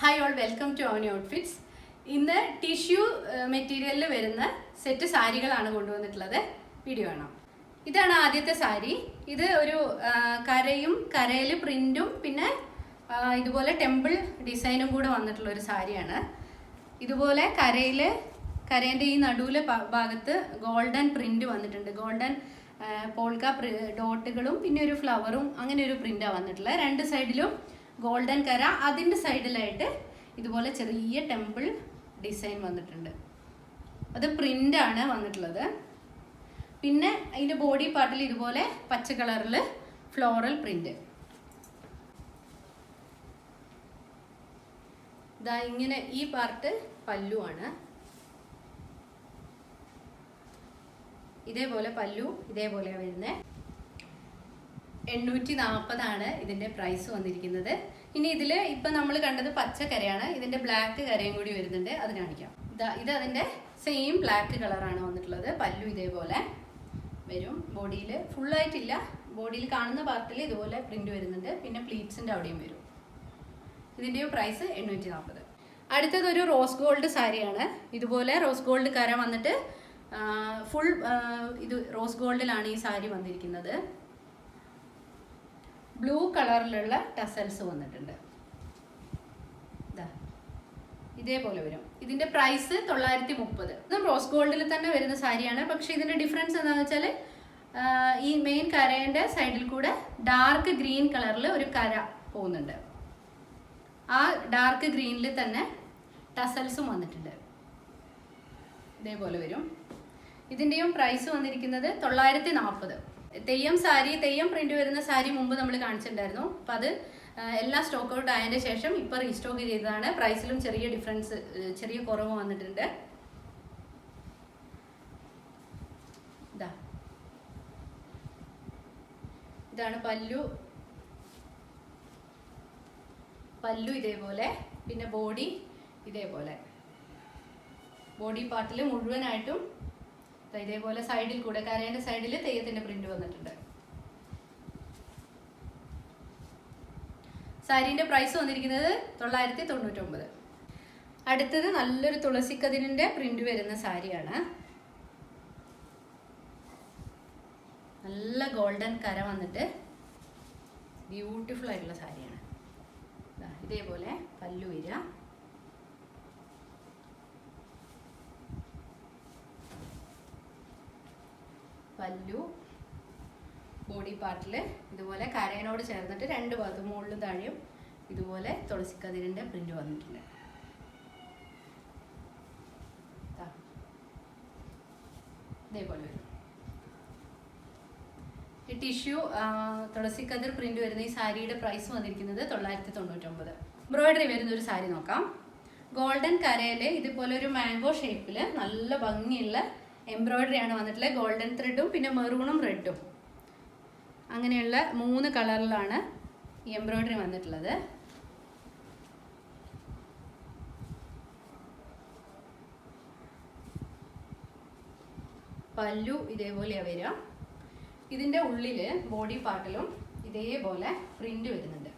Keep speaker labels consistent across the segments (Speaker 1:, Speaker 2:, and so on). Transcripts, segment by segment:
Speaker 1: Hi all, welcome to on outfits. ഇന്ന് tissue മെറ്റീരിയലിൽ വരുന്ന സെറ്റ് സാരികളാണ് കൊണ്ടുവന്നിട്ടുള്ളത്. വീഡിയോ കാണാം. ഇതാണ് ആദ്യത്തെ സാരി. ഇത് ഒരു കരയിൽ പ്രിന്റും പിന്നെ ഇതുപോലെ ടെമ്പിൾ ഡിസൈനും കൂടെ വന്നിട്ടുള്ള ഒരു സാരിയാണ്. ഇതുപോലെ കരേൻ്റെ ഈ നടുവിലെ ഭാഗത്ത് ഗോൾഡൻ പ്രിന്റ് വന്നിട്ടുണ്ട്. ഗോൾഡൻ പോൾക്ക ഡോട്ടുകളും പിന്നെ ഒരു ഫ്ലവറും അങ്ങനെ ഒരു പ്രിന്റാണ് വന്നിട്ടുള്ളത്. രണ്ട് സൈഡിലും ഗോൾഡൻ കര, അതിൻ്റെ സൈഡിലായിട്ട് ഇതുപോലെ ചെറിയ ടെമ്പിൾ ഡിസൈൻ വന്നിട്ടുണ്ട്. അത് പ്രിന്റാണ് വന്നിട്ടുള്ളത്. പിന്നെ അതിൻ്റെ ബോഡി പാർട്ടിൽ ഇതുപോലെ പച്ച കളറിൽ ഫ്ലോറൽ പ്രിന്റ്. ഇതാ ഇങ്ങനെ ഈ പാർട്ട് പല്ലുവാണ്. ഇതേപോലെ പല്ലു ഇതേപോലെയാണ് വരുന്നത്. 840 ഇതിൻ്റെ പ്രൈസ് വന്നിരിക്കുന്നത്. ഇനി ഇതിൽ ഇപ്പം നമ്മൾ കണ്ടത് പച്ച കരയാണ്. ഇതിൻ്റെ ബ്ലാക്ക് കരയും കൂടി വരുന്നുണ്ട്, അത് കാണിക്കാം. ഇത് അതിൻ്റെ സെയിം ബ്ലാക്ക് കളറാണ് വന്നിട്ടുള്ളത്. പല്ലു ഇതേപോലെ വരും. ബോഡിയിൽ ഫുള്ളായിട്ടില്ല, ബോഡിയിൽ കാണുന്ന പാർട്ടിൽ ഇതുപോലെ പ്രിന്റ് വരുന്നുണ്ട്. പിന്നെ പ്ലീറ്റ്സിൻ്റെ അവിടെയും വരും. ഇതിൻ്റെയും പ്രൈസ് 840. അടുത്തതൊരു റോസ് ഗോൾഡ് സാരിയാണ്. ഇതുപോലെ റോസ് ഗോൾഡ് കര വന്നിട്ട് ഫുൾ ഇത് റോസ് ഗോൾഡിലാണ് ഈ സാരി വന്നിരിക്കുന്നത്. ബ്ലൂ കളറിലുള്ള ടസൽസ് വന്നിട്ടുണ്ട്. ഇതേപോലെ വരും. ഇതിന്റെ പ്രൈസ് 930. ഇതും റോസ് ഗോൾഡിൽ തന്നെ വരുന്ന സാരിയാണ്. പക്ഷെ ഇതിന്റെ ഡിഫറൻസ് എന്താണെന്ന് വെച്ചാൽ ഈ മെയിൻ കരേന്റെ സൈഡിൽ കൂടെ ഡാർക്ക് ഗ്രീൻ കളറിൽ ഒരു കര പോകുന്നുണ്ട്. ആ ഡാർക്ക് ഗ്രീനിൽ തന്നെ ടസൽസും വന്നിട്ടുണ്ട്. ഇതേപോലെ വരും. ഇതിന്റെയും പ്രൈസ് വന്നിരിക്കുന്നത് 940. തെയ്യം പ്രിന്റ് വരുന്ന സാരി മുമ്പ് നമ്മൾ കാണിച്ചിട്ടുണ്ടായിരുന്നു. അപ്പം അത് എല്ലാം സ്റ്റോക്ക് ഔട്ട് ആയതിൻ്റെ ശേഷം ഇപ്പം റീസ്റ്റോക്ക് ചെയ്തതാണ്. പ്രൈസിലും ചെറിയ ഡിഫറൻസ്, ചെറിയ കുറവ് വന്നിട്ടുണ്ട്. ഇതാണ് പല്ലു ഇതേപോലെ. പിന്നെ ബോഡി ഇതേപോലെ. ബോഡി പാർട്ടിൽ മുഴുവനായിട്ടും ഇതേപോലെ സൈഡിൽ കൂടെ കരേന്റെ സൈഡിൽ തെയ്യത്തിന്റെ പ്രിന്റ് വന്നിട്ടുണ്ട്. സാരീന്റെ പ്രൈസ് വന്നിരിക്കുന്നത് 999. അടുത്തത് നല്ലൊരു തുളസിക്കതിരിന്റെ പ്രിന്റ് വരുന്ന സാരിയാണ്. നല്ല ഗോൾഡൻ കര വന്നിട്ട് ബ്യൂട്ടിഫുൾ ആയിട്ടുള്ള സാരിയാണ്. ഇതേപോലെ പല്ലു വരിക. പല്ലു ബോഡി പാർട്ടിൽ ഇതുപോലെ കരയനോട് ചേർന്നിട്ട് രണ്ട് ഭാഗത്തും മുകളിലും താഴെയും ഇതുപോലെ തുളസിക്കതിരിന്റെ പ്രിന്റ് വന്നിട്ടുണ്ട്. ഇതേപോലെ വരും. ഈ ടിഷ്യൂ തുളസിക്കതിർ പ്രിന്റ് വരുന്ന ഈ സാരിയുടെ പ്രൈസ് വന്നിരിക്കുന്നത് 999. എംബ്രോയിഡറി വരുന്ന ഒരു സാരി നോക്കാം. ഗോൾഡൻ കരയില് ഇതുപോലെ ഒരു മാംഗോ ഷേപ്പിൽ നല്ല ഭംഗിയുള്ള എംബ്രോയിഡറി ആണ് വന്നിട്ടുള്ളത്. ഗോൾഡൻ ത്രെഡും പിന്നെ മെറൂണും റെഡും അങ്ങനെയുള്ള 3 കളറിലാണ് ഈ എംബ്രോയിഡറി വന്നിട്ടുള്ളത്. പല്ലു ഇതേപോലെയാണ് വരിക. ഇതിൻ്റെ ഉള്ളിൽ ബോഡി പാർട്ടിലും ഇതേപോലെ പ്രിന്റ് വരുന്നുണ്ട്.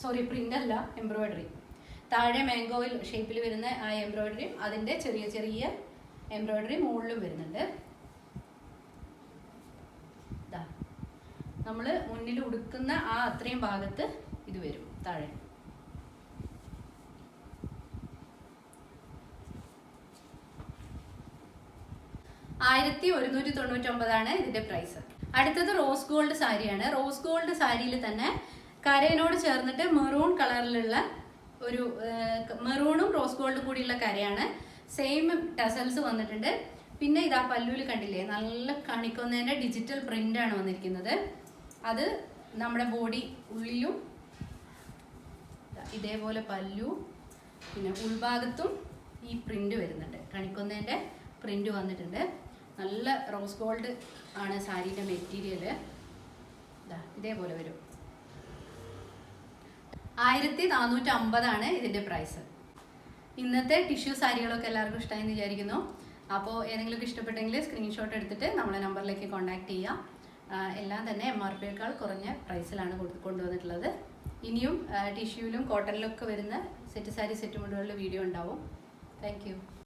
Speaker 1: സോറി, പ്രിന്റ് അല്ല, എംബ്രോയിഡറി. താഴെ മാംഗോ ഷേപ്പിൽ വരുന്ന ആ എംബ്രോയിഡറിയും അതിൻ്റെ ചെറിയ ചെറിയ എംബ്രോയിഡറി മുകളിലും വരുന്നുണ്ട്. നമ്മൾ മുന്നിൽ ഉടുക്കുന്ന ആ അത്രയും ഭാഗത്ത് ഇത് വരും താഴെ. $1199 ഇതിന്റെ പ്രൈസ്. അടുത്തത് റോസ് ഗോൾഡ് സാരിയാണ്. റോസ് ഗോൾഡ് സാരിയിൽ തന്നെ കരയിനോട് ചേർന്നിട്ട് മെറൂൺ കളറിലുള്ള ഒരു മെറൂണും റോസ് ഗോൾഡും കൂടിയുള്ള കരയാണ്. സെയിം ടസൽസ് വന്നിട്ടുണ്ട്. പിന്നെ ഇതാ പല്ലുവിൽ കണ്ടില്ലേ, നല്ല കണിക്കൊന്നേൻ്റെ ഡിജിറ്റൽ പ്രിന്റ് ആണ് വന്നിരിക്കുന്നത്. അത് നമ്മുടെ ബോഡി ഉള്ളിലും ഇതേപോലെ പല്ലു, പിന്നെ ഉൾഭാഗത്തും ഈ പ്രിന്റ് വരുന്നുണ്ട്. കണിക്കൊന്നേൻ്റെ പ്രിന്റ് വന്നിട്ടുണ്ട്. നല്ല റോസ് ഗോൾഡ് ആണ് സാരിയുടെ മെറ്റീരിയല്. ഇതേപോലെ വരും. 1450 ഇതിന്റെ പ്രൈസ്. ഇന്നത്തെ ടിഷ്യൂ സാരികളൊക്കെ എല്ലാവർക്കും ഇഷ്ടമായെന്ന് വിചാരിക്കുന്നു. അപ്പോൾ ഏതെങ്കിലുമൊക്കെ ഇഷ്ടപ്പെട്ടെങ്കിൽ സ്ക്രീൻഷോട്ട് എടുത്തിട്ട് നമ്മളെ നമ്പറിലേക്ക് കോൺടാക്ട് ചെയ്യാം. എല്ലാം തന്നെ MRPയേക്കാൾ കുറഞ്ഞ പ്രൈസിലാണ് കൊണ്ടുവന്നിട്ടുള്ളത്. ഇനിയും ടിഷ്യൂലും കോട്ടണിലൊക്കെ വരുന്ന സെറ്റ് സാരി സെറ്റ് മുണ്ടുകളുടെ വീഡിയോ ഉണ്ടാവും. Thank you.